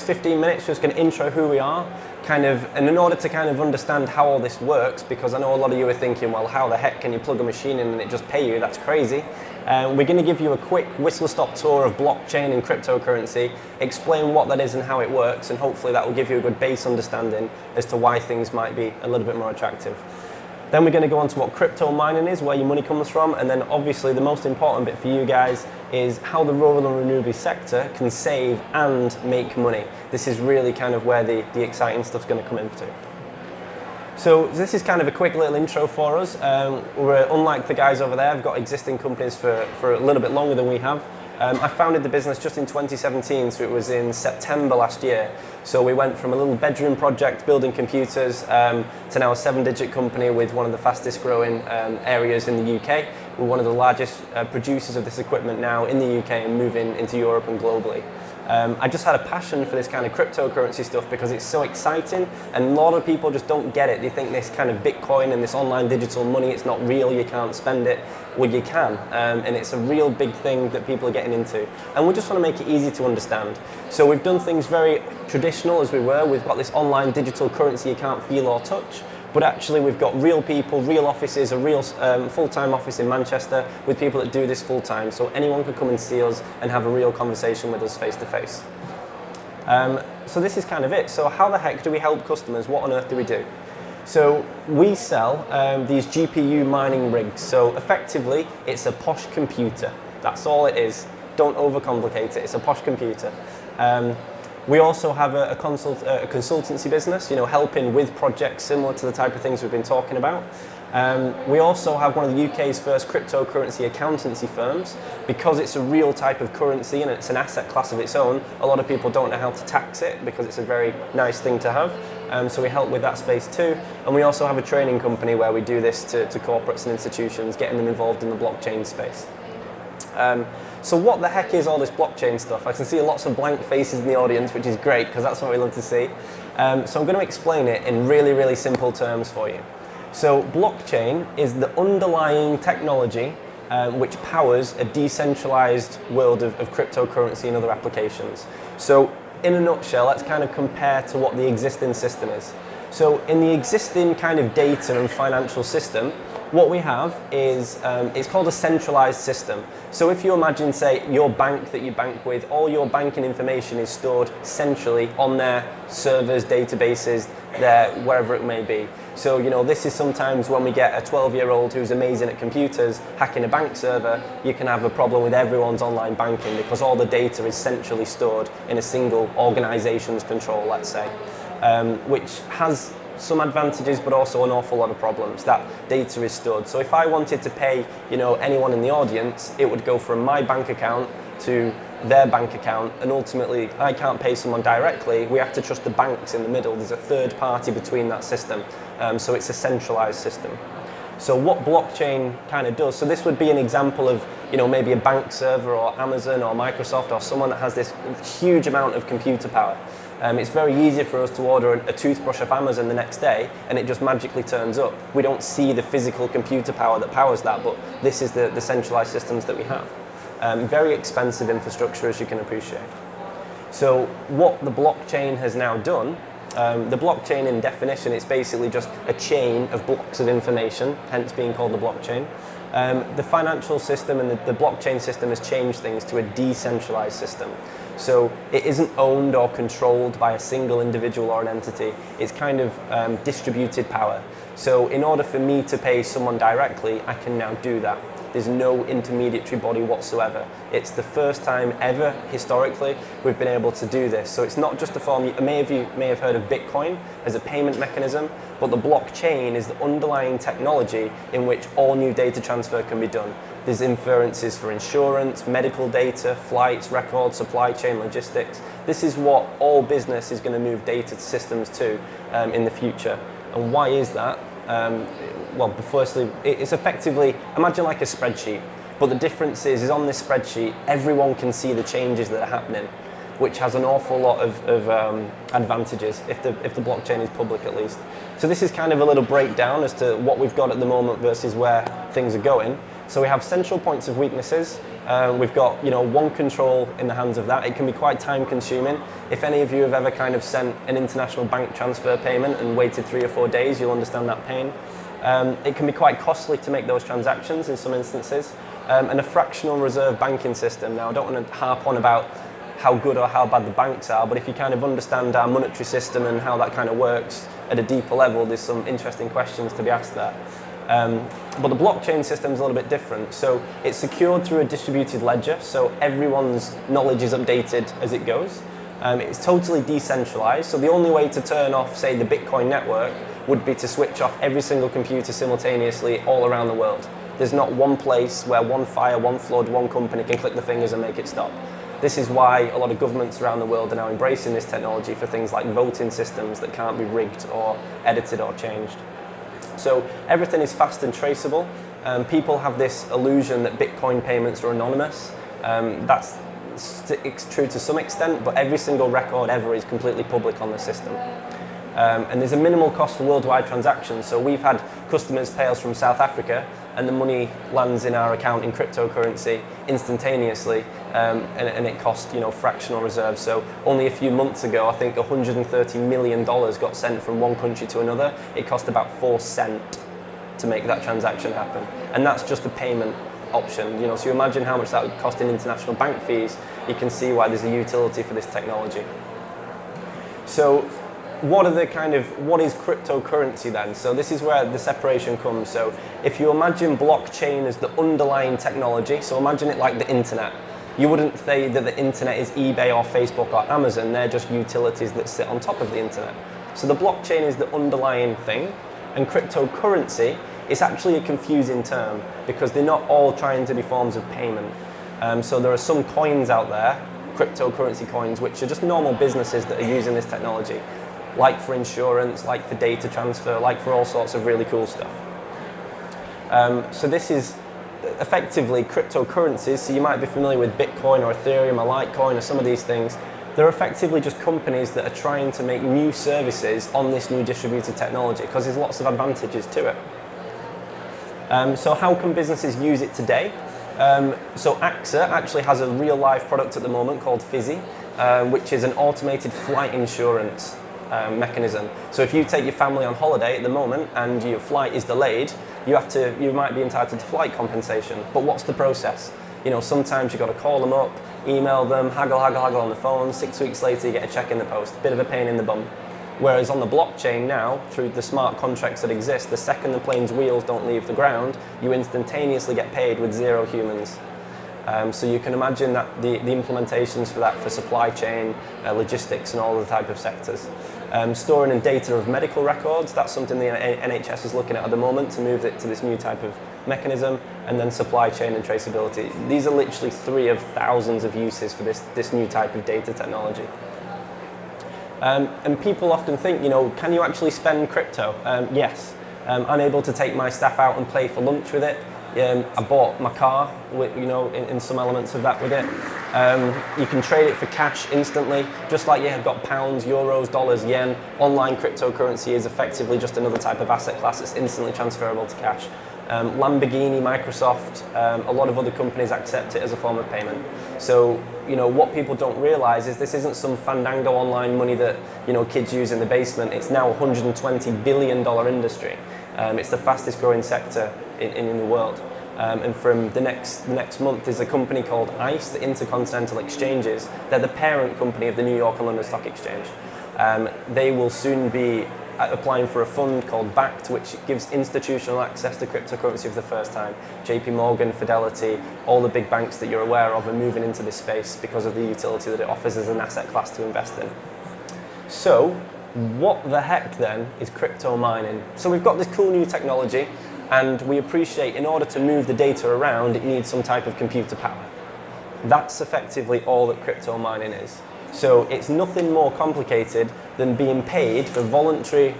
15 minutes, just going to intro who we are, and in order to kind of understand how all this works, because I know a lot of you are thinking, well, how the heck can you plug a machine in and it just pay you? That's crazy. We're going to give you a quick whistle-stop tour of blockchain and cryptocurrency, explain what that is and how it works, and hopefully that will give you a good base understanding as to why things might be a little bit more attractive. Then we're going to go on to what crypto mining is, where your money comes from, and then obviously the most important bit for you guys is how the rural and renewable sector can save and make money. This is really kind of where the exciting stuff's going to come into. So this is kind of a quick little intro for us. We're unlike the guys over there. I've got existing companies for a little bit longer than we have. I founded the business just in 2017, so it was in September last year. So we went from a little bedroom project building computers to now a 7-digit company with one of the fastest growing areas in the UK. We're one of the largest producers of this equipment now in the UK and moving into Europe and globally. I just had a passion for this kind of cryptocurrency stuff because it's so exciting, and a lot of people just don't get it. They think this kind of Bitcoin and this online digital money, it's not real, you can't spend it. Well, you can, and it's a real big thing that people are getting into. And we just want to make it easy to understand. So we've done things very traditional as we were. We've got this online digital currency you can't feel or touch. But actually we've got real people, real offices, a real full-time office in Manchester with people that do this full-time. So anyone can come and see us and have a real conversation with us face-to-face. So this is kind of it. So how the heck do we help customers? What on earth do we do? So we sell these GPU mining rigs. So effectively, it's a posh computer. That's all it is. Don't overcomplicate it. It's a posh computer. We also have a consultancy business, helping with projects similar to the type of things we've been talking about. We also have one of the UK's first cryptocurrency accountancy firms. Because it's a real type of currency and it's an asset class of its own, a lot of people don't know how to tax it because it's a very nice thing to have. So we help with that space too. And we also have a training company where we do this to corporates and institutions, getting them involved in the blockchain space. So what the heck is all this blockchain stuff? I can see lots of blank faces in the audience, which is great because that's what we love to see. So I'm going to explain it in really, really simple terms for you. So blockchain is the underlying technology which powers a decentralized world of cryptocurrency and other applications. So in a nutshell, let's kind of compare to what the existing system is. So in the existing kind of data and financial system, what we have is, it's called a centralized system. So if you imagine, say, your bank that you bank with, all your banking information is stored centrally on their servers, databases, wherever it may be. So, this is sometimes when we get a 12-year-old who's amazing at computers hacking a bank server, you can have a problem with everyone's online banking because all the data is centrally stored in a single organization's control, let's say, which has some advantages but also an awful lot of problems. That data is stored. So if I wanted to pay, anyone in the audience, it would go from my bank account to their bank account, and ultimately I can't pay someone directly. We have to trust the banks in the middle. There's a third party between that system. So it's a centralized system. So what blockchain kind of does, so this would be an example of, maybe a bank server or Amazon or Microsoft or someone that has this huge amount of computer power. It's very easy for us to order a toothbrush off Amazon the next day and it just magically turns up. We don't see the physical computer power that powers that, but this is the centralized systems that we have. Very expensive infrastructure, as you can appreciate. So what the blockchain has now done, the blockchain in definition, it's basically just a chain of blocks of information, hence being called the blockchain. The financial system and the blockchain system has changed things to a decentralized system. So it isn't owned or controlled by a single individual or an entity. It's kind of distributed power. So in order for me to pay someone directly, I can now do that. There's no intermediary body whatsoever. It's the first time ever, historically, we've been able to do this. So it's not just a form, many of you may have heard of Bitcoin as a payment mechanism, but the blockchain is the underlying technology in which all new data transfer can be done. There's inferences for insurance, medical data, flights, records, supply chain, logistics. This is what all business is going to move data systems to in the future. And why is that? Well, firstly, it's effectively, imagine like a spreadsheet, but the difference is on this spreadsheet, everyone can see the changes that are happening, which has an awful lot of advantages if the blockchain is public at least. So this is kind of a little breakdown as to what we've got at the moment versus where things are going. So we have central points of weaknesses. We've got one control in the hands of that. It can be quite time consuming. If any of you have ever kind of sent an international bank transfer payment and waited 3 or 4 days, you'll understand that pain. It can be quite costly to make those transactions in some instances. And a fractional reserve banking system. Now, I don't want to harp on about how good or how bad the banks are, but if you kind of understand our monetary system and how that kind of works at a deeper level, there's some interesting questions to be asked there. But the blockchain system is a little bit different. So it's secured through a distributed ledger, so everyone's knowledge is updated as it goes. It's totally decentralized, so the only way to turn off, say, the Bitcoin network would be to switch off every single computer simultaneously all around the world. There's not one place where one fire, one flood, one company can click the fingers and make it stop. This is why a lot of governments around the world are now embracing this technology for things like voting systems that can't be rigged or edited or changed. So everything is fast and traceable. People have this illusion that Bitcoin payments are anonymous. That's true to some extent, but every single record ever is completely public on the system. And there's a minimal cost for worldwide transactions. So we've had customers pay us from South Africa, and the money lands in our account in cryptocurrency instantaneously, and it costs fractional reserves. So only a few months ago, I think $130 million got sent from one country to another. It cost about 4 cents to make that transaction happen, and that's just a payment option. So you imagine how much that would cost in international bank fees. You can see why there's a utility for this technology. So what is cryptocurrency then? So this is where the separation comes. So if you imagine blockchain as the underlying technology, so imagine it like the internet. You wouldn't say that the internet is eBay or Facebook or Amazon, they're just utilities that sit on top of the internet. So the blockchain is the underlying thing, and cryptocurrency is actually a confusing term because they're not all trying to be forms of payment. So there are some coins out there, cryptocurrency coins, which are just normal businesses that are using this technology, like for insurance, like for data transfer, like for all sorts of really cool stuff. So this is effectively cryptocurrencies. So you might be familiar with Bitcoin or Ethereum or Litecoin or some of these things. They're effectively just companies that are trying to make new services on this new distributed technology because there's lots of advantages to it. So how can businesses use it today? So AXA actually has a real life product at the moment called Fizzy, which is an automated flight insurance mechanism. So if you take your family on holiday at the moment and your flight is delayed, you might be entitled to flight compensation. But what's the process? Sometimes you've got to call them up, email them, haggle on the phone. 6 weeks later, you get a check in the post. Bit of a pain in the bum. Whereas on the blockchain now, through the smart contracts that exist, the second the plane's wheels don't leave the ground, you instantaneously get paid with 0 humans. So you can imagine that the implementations for that for supply chain, logistics and all the type of sectors. Storing and data of medical records, that's something the NHS is looking at the moment to move it to this new type of mechanism, and then supply chain and traceability. These are literally 3 of thousands of uses for this new type of data technology. And people often think, can you actually spend crypto? Yes. I'm able to take my staff out and play for lunch with it. I bought my car, in some elements of that with it. You can trade it for cash instantly, just like you have got pounds, euros, dollars, yen. Online cryptocurrency is effectively just another type of asset class that's instantly transferable to cash. Lamborghini, Microsoft, a lot of other companies accept it as a form of payment. So, what people don't realize is this isn't some Fandango online money that, kids use in the basement. It's now a $120 billion industry. It's the fastest growing sector in the world. And from the next month, there's a company called ICE, the Intercontinental Exchanges. They're the parent company of the New York and London Stock Exchange. They will soon be applying for a fund called BACT, which gives institutional access to cryptocurrency for the first time. JP Morgan, Fidelity, all the big banks that you're aware of are moving into this space because of the utility that it offers as an asset class to invest in. So, what the heck then is crypto mining? So we've got this cool new technology, and we appreciate in order to move the data around, it needs some type of computer power. That's effectively all that crypto mining is. So it's nothing more complicated than being paid for voluntary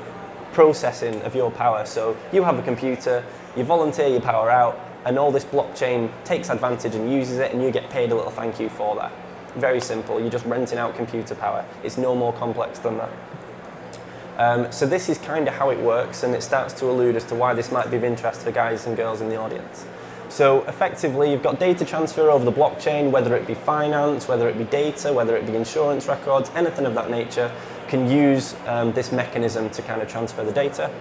processing of your power. So you have a computer, you volunteer your power out, and all this blockchain takes advantage and uses it, and you get paid a little thank you for that. Very simple, you're just renting out computer power. It's no more complex than that. So this is kind of how it works, and it starts to allude as to why this might be of interest for guys and girls in the audience. So effectively, you've got data transfer over the blockchain, whether it be finance, whether it be data, whether it be insurance records, anything of that nature can use this mechanism to kind of transfer the data.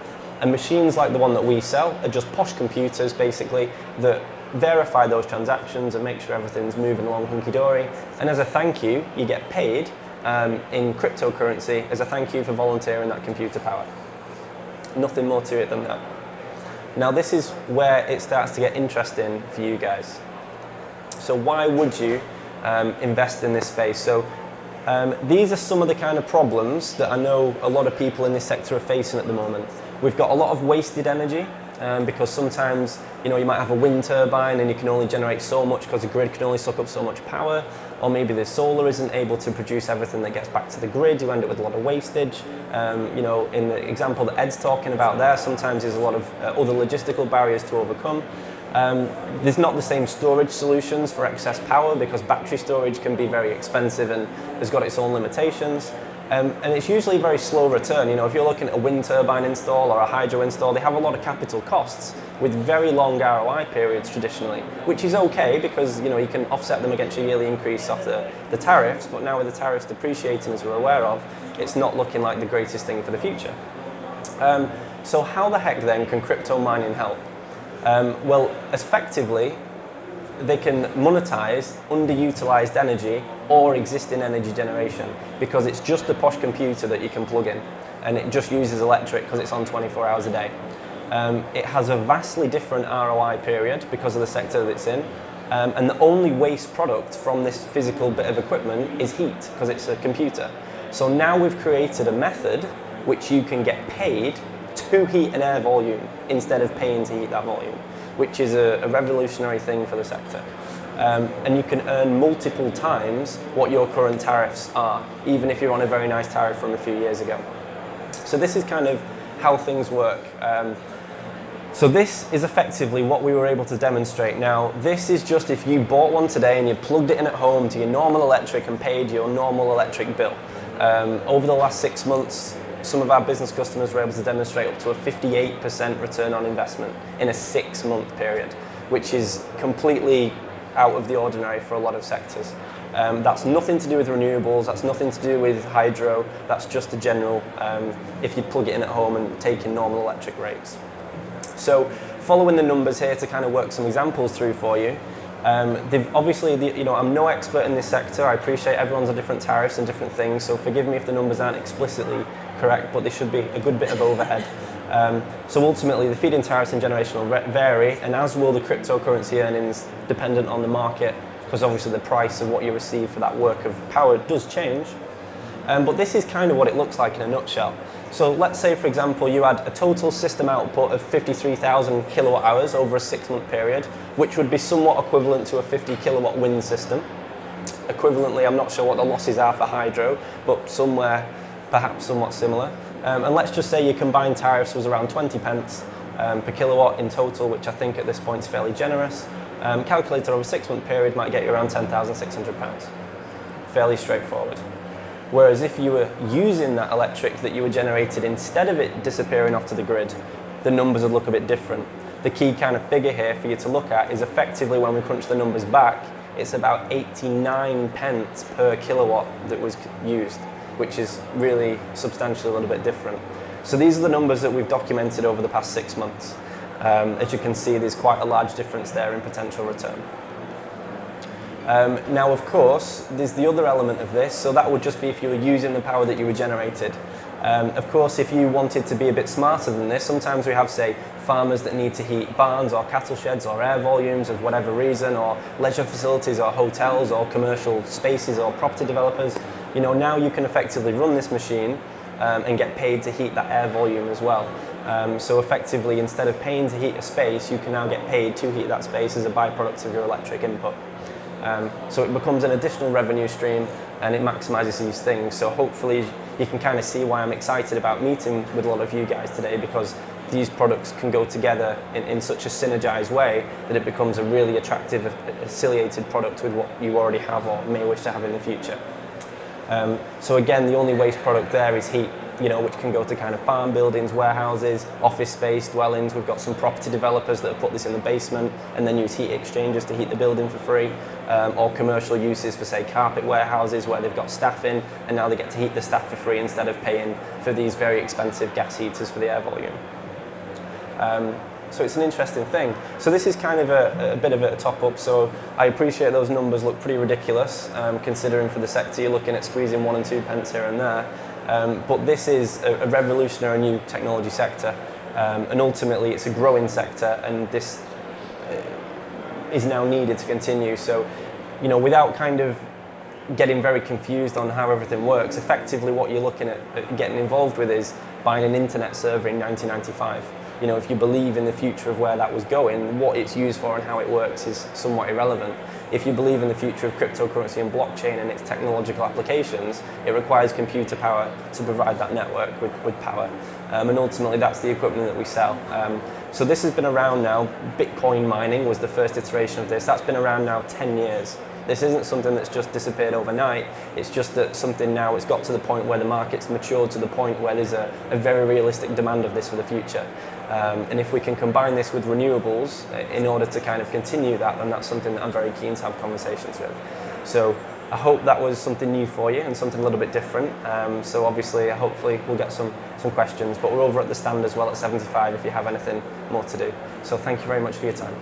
And machines like the one that we sell are just posh computers, basically, that verify those transactions and make sure everything's moving along hunky-dory. And as a thank you, you get paid in cryptocurrency as a thank you for volunteering that computer power. Nothing more to it than that. Now this is where it starts to get interesting for you guys. So why would you invest in this space? So these are some of the kind of problems that I know a lot of people in this sector are facing at the moment. We've got a lot of wasted energy because sometimes you might have a wind turbine and you can only generate so much because the grid can only suck up so much power, or maybe the solar isn't able to produce everything that gets back to the grid. You end up with a lot of wastage. In the example that Ed's talking about there, sometimes there's a lot of other logistical barriers to overcome. There's not the same storage solutions for excess power because battery storage can be very expensive and has got its own limitations. And it's usually a very slow return. If you're looking at a wind turbine install or a hydro install, they have a lot of capital costs with very long ROI periods traditionally, which is okay because you can offset them against your yearly increase off the tariffs, but now with the tariffs depreciating, as we're aware of, it's not looking like the greatest thing for the future. So how the heck then can crypto mining help? Well, effectively, they can monetize underutilized energy or existing energy generation because it's just a posh computer that you can plug in and it just uses electric because it's on 24 hours a day. It has a vastly different ROI period because of the sector that it's in, and the only waste product from this physical bit of equipment is heat because it's a computer. So now we've created a method which you can get paid to heat an air volume instead of paying to heat that volume, which is a revolutionary thing for the sector. And you can earn multiple times what your current tariffs are, even if you're on a very nice tariff from a few years ago. So this is kind of how things work. So this is effectively what we were able to demonstrate. Now, this is just if you bought one today and you plugged it in at home to your normal electric and paid your normal electric bill. Over the last 6 months, some of our business customers were able to demonstrate up to a 58% return on investment in a 6-month period, which is completely out of the ordinary for a lot of sectors. That's nothing to do with renewables, that's nothing to do with hydro, that's just a general, if you plug it in at home and take in normal electric rates. So following the numbers here to kind of work some examples through for you, obviously, I'm no expert in this sector. I appreciate everyone's on different tariffs and different things, so forgive me if the numbers aren't explicitly correct, but there should be a good bit of overhead. So ultimately, the feed-in tariffs and generation will vary, and as will the cryptocurrency earnings, dependent on the market, because obviously the price of what you receive for that work of power does change. But this is kind of what it looks like in a nutshell. So let's say, for example, you had a total system output of 53,000 kilowatt hours over a 6-month period, which would be somewhat equivalent to a 50 kilowatt wind system. Equivalently, I'm not sure what the losses are for hydro, but somewhere perhaps somewhat similar. And let's just say your combined tariffs was around 20 pence per kilowatt in total, which I think at this point is fairly generous. Calculated over a 6-month period might get you around £10,600. Fairly straightforward. Whereas if you were using that electric that you were generated instead of it disappearing off to the grid, the numbers would look a bit different. The key kind of figure here for you to look at is effectively when we crunch the numbers back, it's about 89 pence per kilowatt that was used, which is really substantially a little bit different. So these are the numbers that we've documented over the past 6 months. As you can see, there's quite a large difference there in potential return. Now, of course, there's the other element of this, so that would just be if you were using the power that you were generated. Of course, if you wanted to be a bit smarter than this, sometimes we have, say, farmers that need to heat barns or cattle sheds or air volumes of whatever reason, or leisure facilities or hotels or commercial spaces or property developers. Now you can effectively run this machine and get paid to heat that air volume as well. So effectively, instead of paying to heat a space, you can now get paid to heat that space as a byproduct of your electric input. So it becomes an additional revenue stream and it maximizes these things. So hopefully you can kind of see why I'm excited about meeting with a lot of you guys today, because these products can go together in such a synergized way that it becomes a really attractive, affiliated product with what you already have or may wish to have in the future. So again, the only waste product there is heat. which can go to kind of barn buildings, warehouses, office space, dwellings. We've got some property developers that have put this in the basement and then use heat exchangers to heat the building for free, or commercial uses for, say, carpet warehouses where they've got staff in and now they get to heat the staff for free instead of paying for these very expensive gas heaters for the air volume. So it's an interesting thing. So this is kind of a bit of a top-up. So I appreciate those numbers look pretty ridiculous, considering for the sector you're looking at squeezing 1 and 2 pence here and there. But this is a revolutionary new technology sector, and ultimately it's a growing sector, and this is now needed to continue. So, without kind of getting very confused on how everything works, effectively what you're looking at getting involved with is buying an internet server in 1995. If you believe in the future of where that was going, what it's used for and how it works is somewhat irrelevant. If you believe in the future of cryptocurrency and blockchain and its technological applications, it requires computer power to provide that network with power. And ultimately that's the equipment that we sell. So this has been around now. Bitcoin mining was the first iteration of this. That's been around now 10 years. This isn't something that's just disappeared overnight. It's just that something now, it's got to the point where the market's matured to the point where there's a very realistic demand of this for the future. And if we can combine this with renewables in order to kind of continue that, then that's something that I'm very keen to have conversations with. So I hope that was something new for you and something a little bit different. So obviously, hopefully we'll get some questions, but we're over at the stand as well at 75 if you have anything more to do. So thank you very much for your time.